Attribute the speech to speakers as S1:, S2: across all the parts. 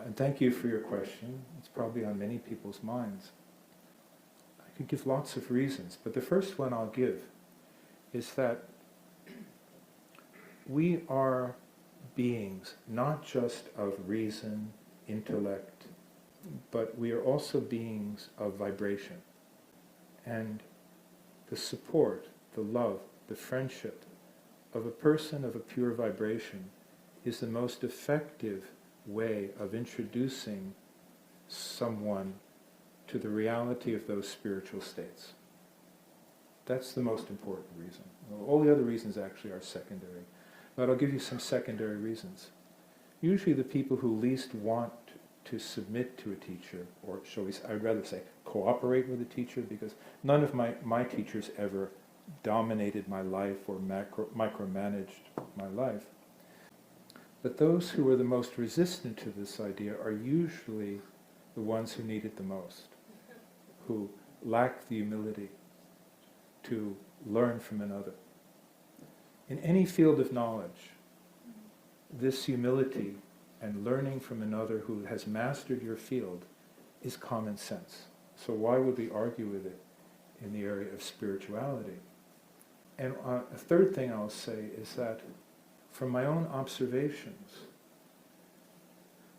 S1: And thank you for your question. It's probably on many people's minds. I could give lots of reasons, but the first one I'll give is that we are beings not just of reason, intellect, but we are also beings of vibration. And the support, the love, the friendship of a person of a pure vibration is the most effective way of introducing someone to the reality of those spiritual states. That's the most important reason. All the other reasons actually are secondary. But I'll give you some secondary reasons. Usually the people who least want to submit to a teacher, or I'd rather say cooperate with a teacher, because none of my teachers ever dominated my life or micromanaged my life. But those who are the most resistant to this idea are usually the ones who need it the most, who lack the humility to learn from another. In any field of knowledge, this humility and learning from another who has mastered your field is common sense. So why would we argue with it in the area of spirituality? And a third thing I'll say is that from my own observations,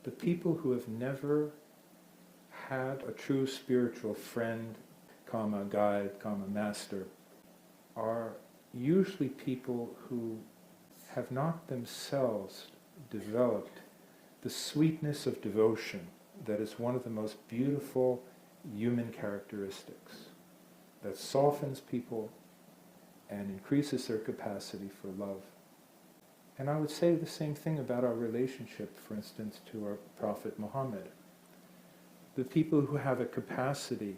S1: the people who have never had a true spiritual friend, guide, master, are usually people who have not themselves developed the sweetness of devotion that is one of the most beautiful human characteristics, that softens people and increases their capacity for love. And I would say the same thing about our relationship, for instance, to our Prophet Muhammad. The people who have a capacity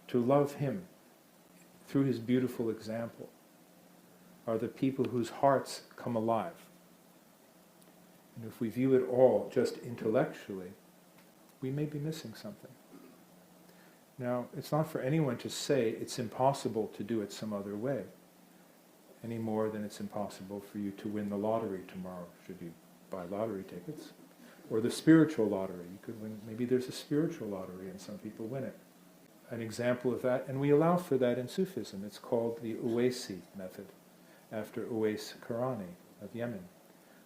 S1: to love him through his beautiful example are the people whose hearts come alive. And if we view it all just intellectually, we may be missing something. Now, it's not for anyone to say it's impossible to do it some other way, any more than it's impossible for you to win the lottery tomorrow, should you buy lottery tickets. Or the spiritual lottery. You could win, maybe there's a spiritual lottery and some people win it. An example of that, and we allow for that in Sufism, it's called the Uwaisi method, after Uwais Qarani of Yemen,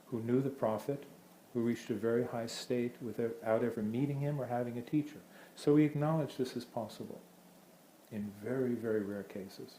S1: who knew the Prophet, who reached a very high state without ever meeting him or having a teacher. So we acknowledge this is possible in very, very rare cases.